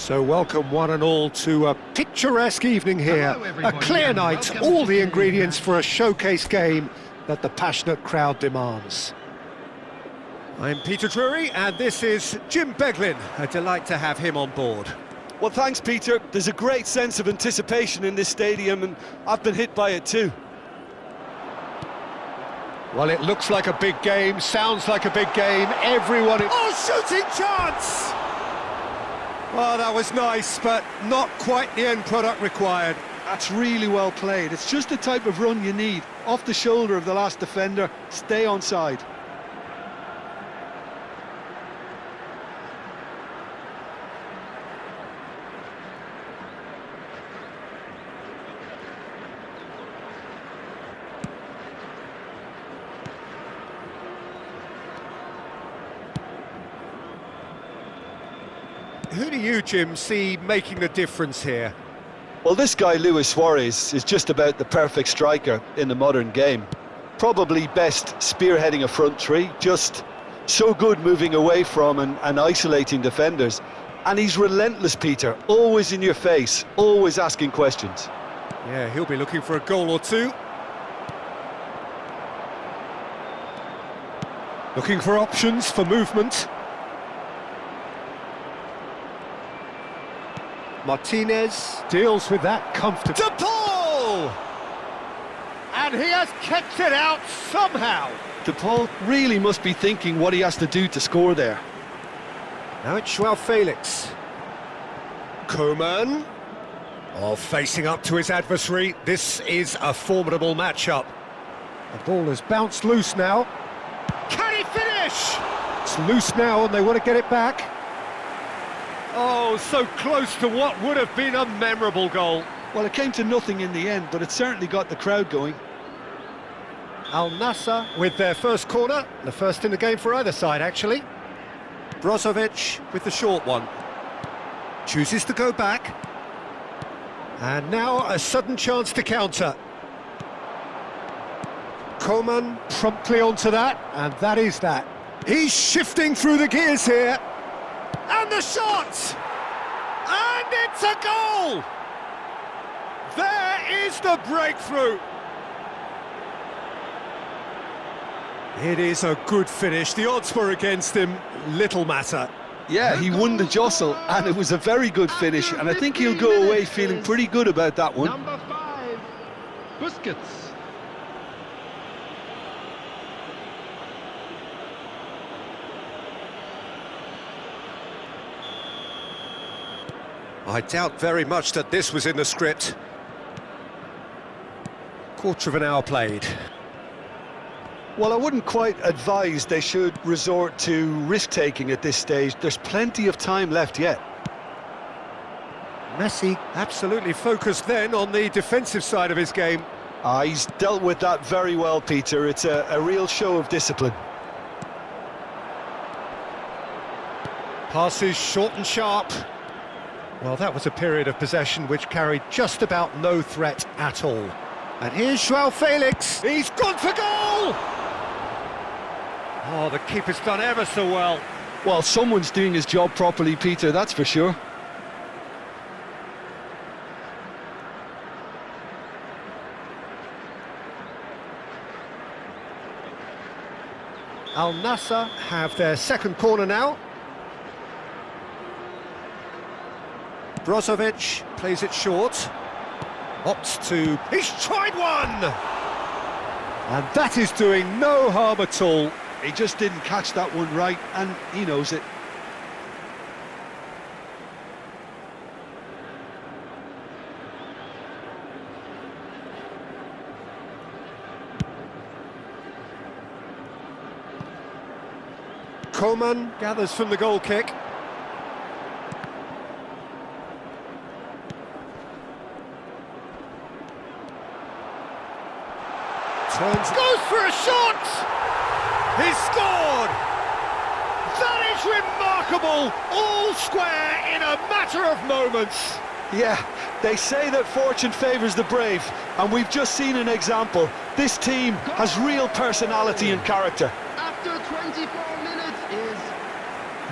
So welcome one and all to a picturesque evening here, a clear night, all the ingredients for a showcase game that the passionate crowd demands. I'm Peter Drury and this is Jim Beglin, a delight to have him on board. Well, thanks, Peter. There's a great sense of anticipation in this stadium and I've been hit by it too. Well, it looks like a big game, sounds like a big game, everyone... Oh, shooting chance! Well, that was nice, but not quite the end product required. That's really well played. It's just the type of run you need. Off the shoulder of the last defender, stay onside. Who do you, Jim, see making the difference here? Well, this guy, Luis Suarez, is just about the perfect striker in the modern game. Probably best spearheading a front three, just so good moving away from and isolating defenders. And he's relentless, Peter, always in your face, always asking questions. Yeah, he'll be looking for a goal or two. Looking for options for movement. Martinez deals with that comfortably. De Paul! And he has kept it out somehow. De Paul really must be thinking what he has to do to score there. Now it's Joao Felix. Koeman. Oh, facing up to his adversary. This is a formidable matchup. The ball has bounced loose now. Can he finish? It's loose now and they want to get it back. Oh, so close to what would have been a memorable goal. Well, it came to nothing in the end, but it certainly got the crowd going. Nassr with their first corner, the first in the game for either side, actually. Brozovic with the short one. Chooses to go back. And now a sudden chance to counter. Koeman promptly onto that, and that is that. He's shifting through the gears here. And the shot! And it's a goal! There is the breakthrough! It is a good finish. The odds were against him, little matter. Yeah, he won the jostle, and it was a very good finish, and I think he'll go away feeling pretty good about that one. Number 5, Busquets. I doubt very much that this was in the script. Quarter of an hour played. Well, I wouldn't quite advise they should resort to risk-taking at this stage. There's plenty of time left yet. Messi absolutely focused then on the defensive side of his game. He's dealt with that very well, Peter. It's a real show of discipline. Passes short and sharp. Well, that was a period of possession which carried just about no threat at all. And here's Joao Felix. He's gone for goal! Oh, the keeper's done ever so well. Well, someone's doing his job properly, Peter, that's for sure. Nassr have their second corner now. Brozovic plays it short, opts to... He's tried one! And that is doing no harm at all. He just didn't catch that one right, and he knows it. Koeman gathers from the goal kick. Turns, goes for a shot! He's scored! That is remarkable! All square in a matter of moments. Yeah, they say that fortune favours the brave, and we've just seen an example. This team has real personality and character. After 24 minutes is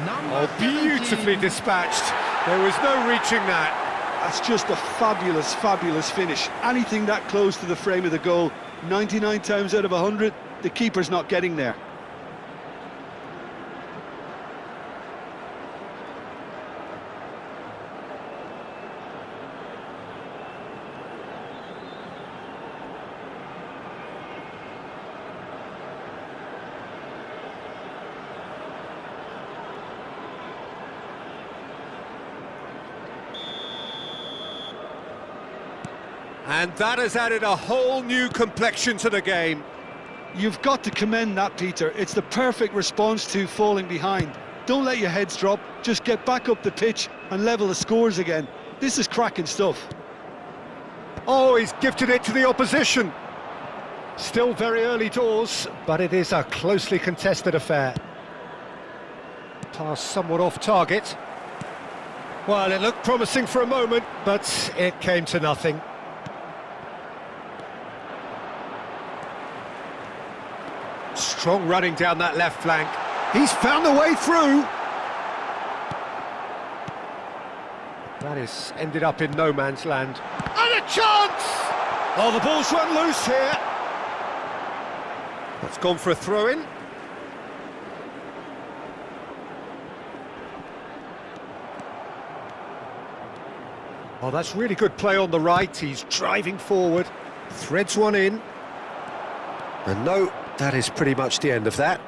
number Oh, beautifully 17. dispatched. There was no reaching that. That's just a fabulous, fabulous finish. Anything that close to the frame of the goal, 99 times out of 100, the keeper's not getting there. And that has added a whole new complexion to the game. You've got to commend that, Peter. It's the perfect response to falling behind. Don't let your heads drop, just get back up the pitch and level the scores again. This is cracking stuff. Oh, he's gifted it to the opposition. Still very early doors, but it is a closely contested affair. Pass somewhat off target. Well, it looked promising for a moment, but it came to nothing. Strong running down that left flank. He's found a way through. That is ended up in no man's land. And a chance! Oh, the ball's run loose here. That's gone for a throw-in. Oh, that's really good play on the right. He's driving forward, threads one in. And no, that is pretty much the end of that.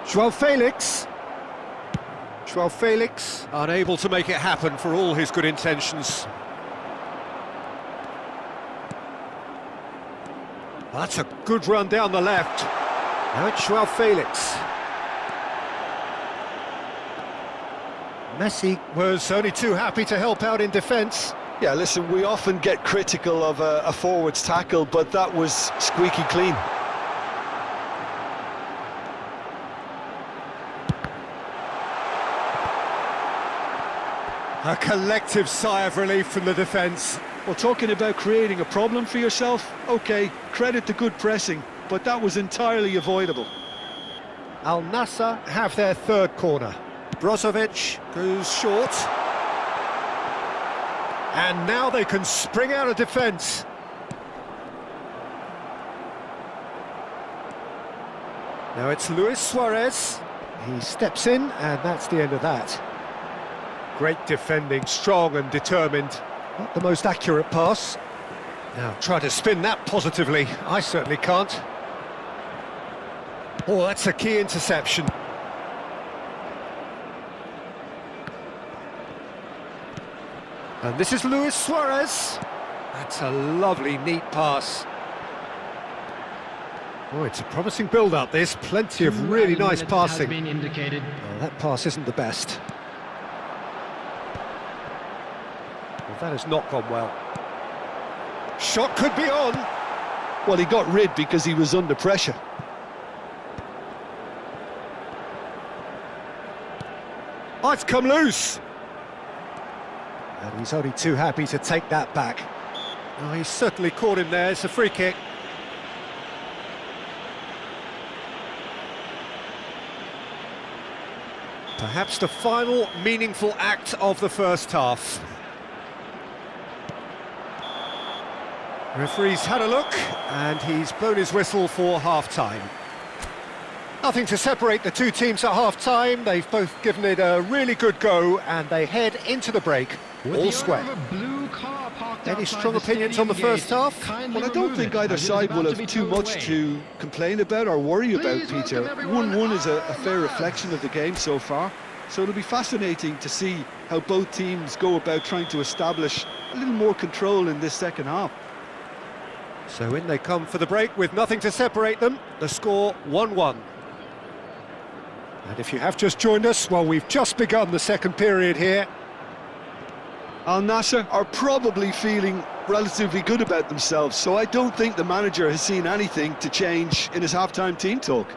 João Felix. João Felix, unable to make it happen for all his good intentions. That's a good run down the left. Now it's João Felix. Messi was only too happy to help out in defence. Yeah, listen, we often get critical of a forward's tackle, but that was squeaky clean. A collective sigh of relief from the defence. Well, talking about creating a problem for yourself, OK, credit to good pressing, but that was entirely avoidable. Al Nassr have their third corner. Brozovic goes short. And now they can spring out of defence. Now it's Luis Suarez. He steps in, and that's the end of that. Great defending, strong and determined. Not the most accurate pass. Now try to spin that positively. I certainly can't. Oh, that's a key interception. And this is Luis Suarez. That's a lovely, neat pass. Oh, it's a promising build-up, this. Plenty of really nice passing. Oh, that pass isn't the best. Well, that has not gone well. Shot could be on. Well, he got rid because he was under pressure. Oh, it's come loose. And he's only too happy to take that back. Oh, he's certainly caught him there. It's a free kick. Perhaps the final meaningful act of the first half. Referee's had a look, and he's blown his whistle for half-time. Nothing to separate the two teams at half-time. They've both given it a really good go, and they head into the break all square. Any strong opinions on the first half? Well, I don't think either side will have too much to complain about or worry about, Peter. 1-1 is a fair reflection of the game so far, so it'll be fascinating to see how both teams go about trying to establish a little more control in this second half. So in they come for the break with nothing to separate them. The score 1-1. And if you have just joined us, well, we've just begun the second period here. Al Nassr are probably feeling relatively good about themselves, so I don't think the manager has seen anything to change in his half-time team talk.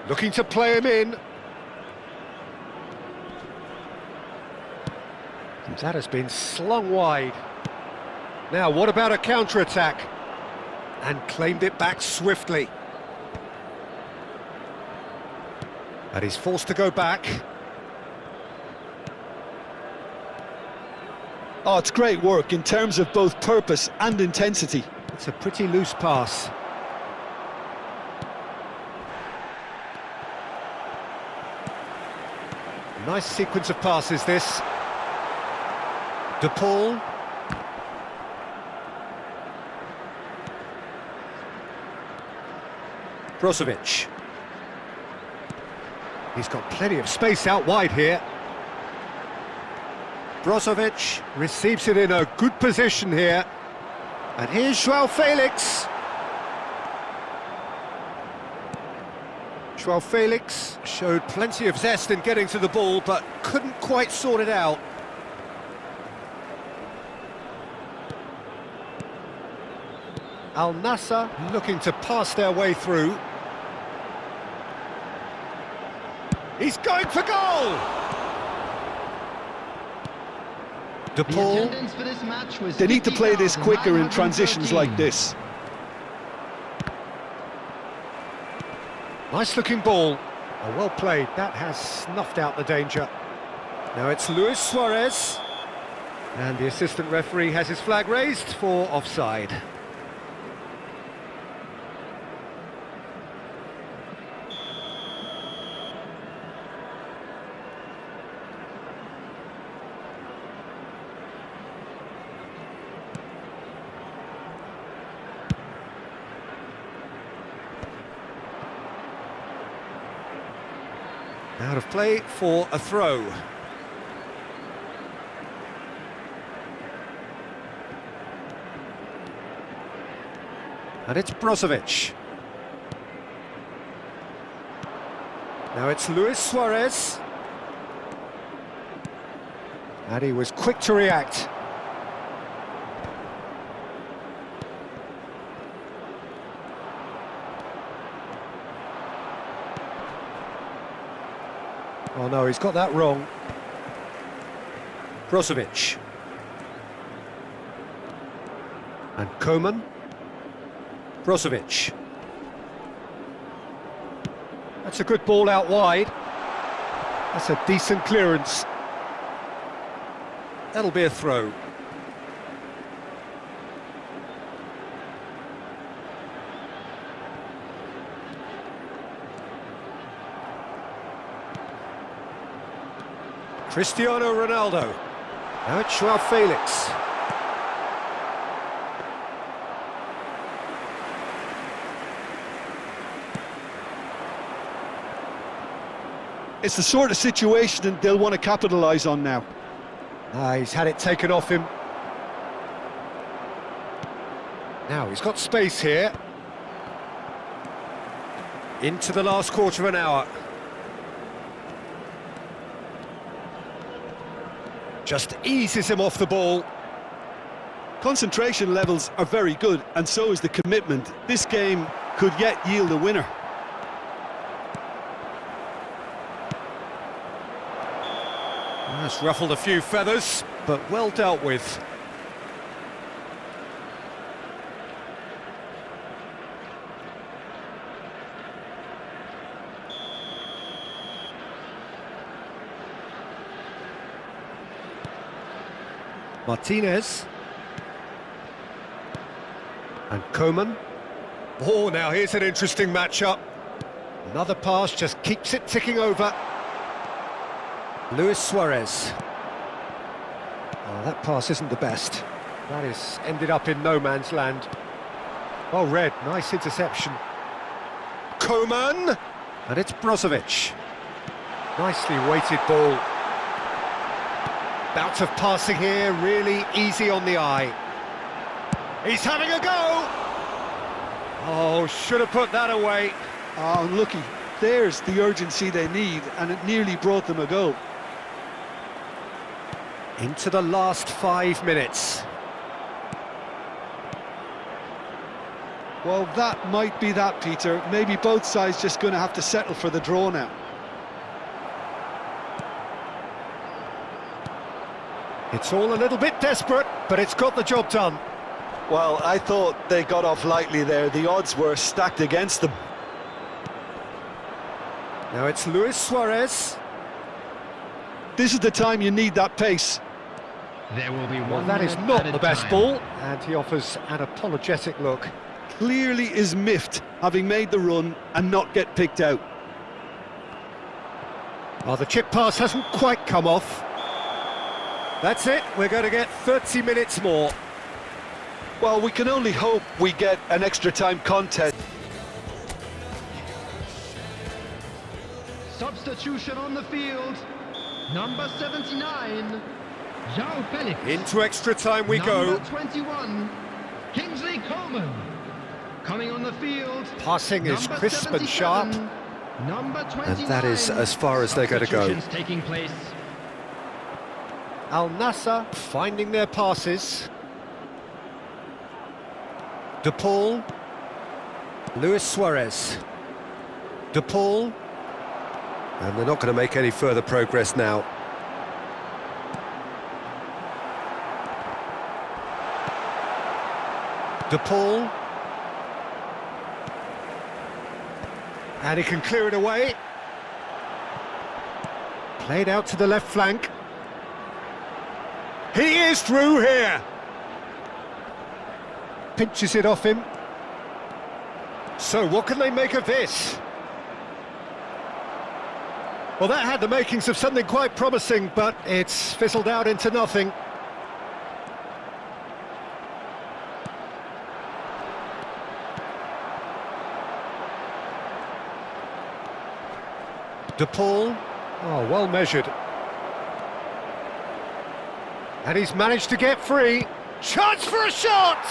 Looking to play him in. And that has been slung wide. Now, what about a counter-attack? And claimed it back swiftly. And he's forced to go back. Oh, it's great work in terms of both purpose and intensity. It's a pretty loose pass. Nice sequence of passes, this. De Paul. Brozovic. He's got plenty of space out wide here. Brozovic receives it in a good position here. And here's João Felix. João Felix showed plenty of zest in getting to the ball, but couldn't quite sort it out. Al Nassr looking to pass their way through. He's going for goal! De Paul. They need to play this quicker in transitions like this. Nice looking ball. Oh, well played. That has snuffed out the danger. Now it's Luis Suarez. And the assistant referee has his flag raised for offside. Out of play for a throw. And it's Brozovic. Now it's Luis Suarez. And he was quick to react. Oh no, he's got that wrong. Brozovic. And Koeman. Brozovic. That's a good ball out wide. That's a decent clearance. That'll be a throw. Cristiano Ronaldo. Now it's João Felix. It's the sort of situation that they'll want to capitalise on now. He's had it taken off him. Now he's got space here. Into the last quarter of an hour. Just eases him off the ball. Concentration levels are very good, and so is the commitment. This game could yet yield a winner. That's ruffled a few feathers, but well dealt with. Martinez. And Koeman. Oh, now here's an interesting matchup. Another pass just keeps it ticking over. Luis Suarez. Oh, that pass isn't the best. That is ended up in no man's land. Oh, Red, nice interception. Koeman! And it's Brozovic. Nicely weighted ball. Bout of passing here, really easy on the eye. He's having a go! Oh, should have put that away. Oh, unlucky. There's the urgency they need, and it nearly brought them a goal. Into the last 5 minutes. Well, that might be that, Peter. Maybe both sides just going to have to settle for the draw now. It's all a little bit desperate, but it's got the job done. Well, I thought they got off lightly there. The odds were stacked against them. Now it's Luis Suarez. This is the time you need that pace. There will be Well, one that is minute not added the best time. ball, and he offers an apologetic look. Clearly is miffed, having made the run and not get picked out. Well, the chip pass hasn't quite come off. That's it, we're going to get 30 minutes more. Well, we can only hope we get an extra time contest. Substitution on the field. Number 79, João Felix. Into extra time we go. Number 21, Kingsley Coman. Coming on the field. Passing is Number crisp and sharp. 77, Number 29. And that is as far as they're going to go. Substitutions taking place. Al Nassr finding their passes. De Paul. Luis Suarez. De Paul. And they're not going to make any further progress now. De Paul. And he can clear it away. Played out to the left flank. He is through here. Pinches it off him. So what can they make of this? Well, that had the makings of something quite promising, but it's fizzled out into nothing. De Paul. Oh, well measured. And he's managed to get free. Chance for a shot!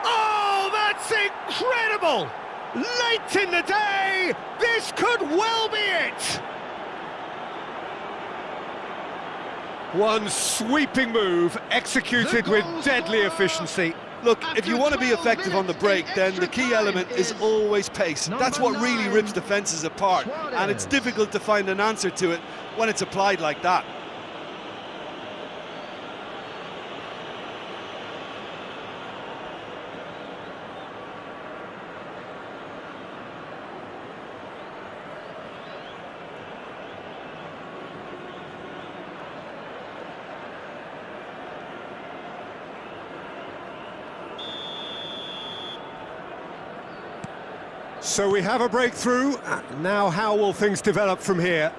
Oh, that's incredible! Late in the day, this could well be it! One sweeping move, executed with deadly efficiency. Look, if you want to be effective on the break, then the key element is always pace. That's what really rips defences apart, and it's difficult to find an answer to it when it's applied like that. So we have a breakthrough. Now how will things develop from here?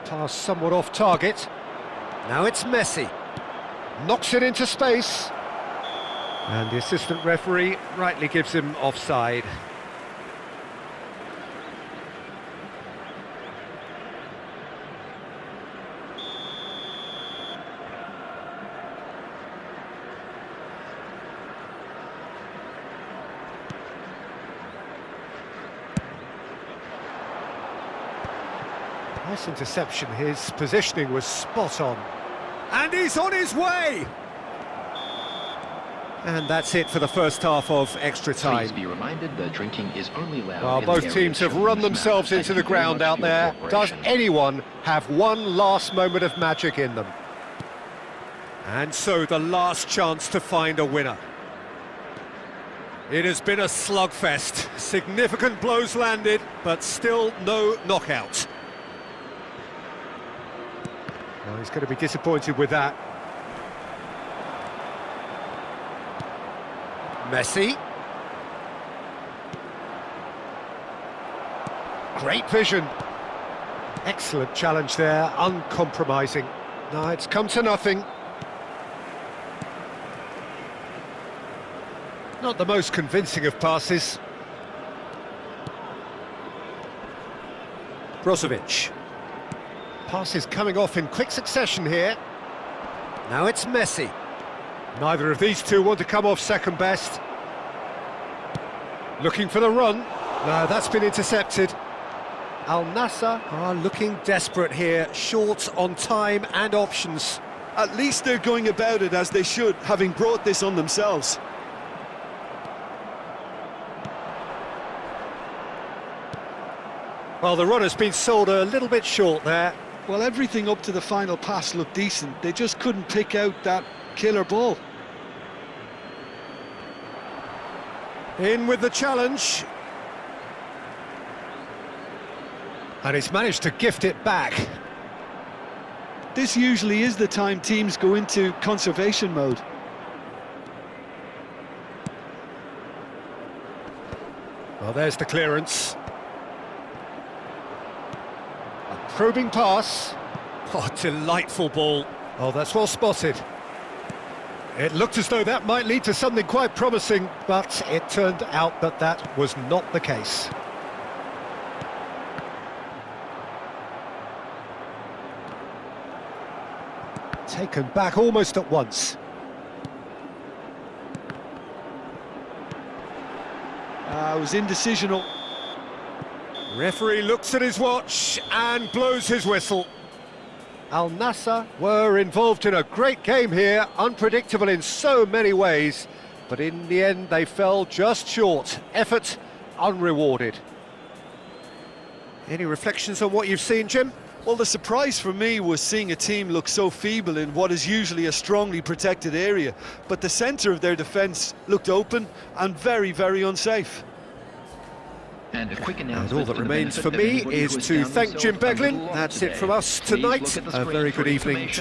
Pass somewhat off target. Now it's Messi. Knocks it into space. And the assistant referee rightly gives him offside. Nice interception, his positioning was spot on. And he's on his way! And that's it for the first half of extra time. Please be reminded that drinking is only allowed. Well, both teams have run themselves into the ground out there. Does anyone have one last moment of magic in them? And so the last chance to find a winner. It has been a slugfest. Significant blows landed, but still no knockout. Well, he's going to be disappointed with that. Messi. Great vision. Excellent challenge there, uncompromising. No, it's come to nothing. Not the most convincing of passes. Brozovic. Passes coming off in quick succession here. Now it's Messi. Neither of these two want to come off second best. Looking for the run. No, that's been intercepted. Al Nassr are looking desperate here, short on time and options. At least they're going about it as they should, having brought this on themselves. Well, the run has been sold a little bit short there. Well, everything up to the final pass looked decent. They just couldn't pick out that killer ball. In with the challenge. And he's managed to gift it back. This usually is the time teams go into conservation mode. Well, there's the clearance. A probing pass. Oh, delightful ball. Oh, that's well spotted. It looked as though that might lead to something quite promising, but it turned out that that was not the case. Taken back almost at once. It was indecisional. Referee looks at his watch and blows his whistle. Al Nassr were involved in a great game here, unpredictable in so many ways, but in the end they fell just short. Effort unrewarded. Any reflections on what you've seen, Jim? Well, the surprise for me was seeing a team look so feeble in what is usually a strongly protected area, but the centre of their defence looked open and very, very unsafe. And a quick And announcement all that for the remains benefit for of me anybody is who has to found thank Jim themselves Beglin. a little That's lost it from today. us Please tonight. look at the A screen very for good evening information. to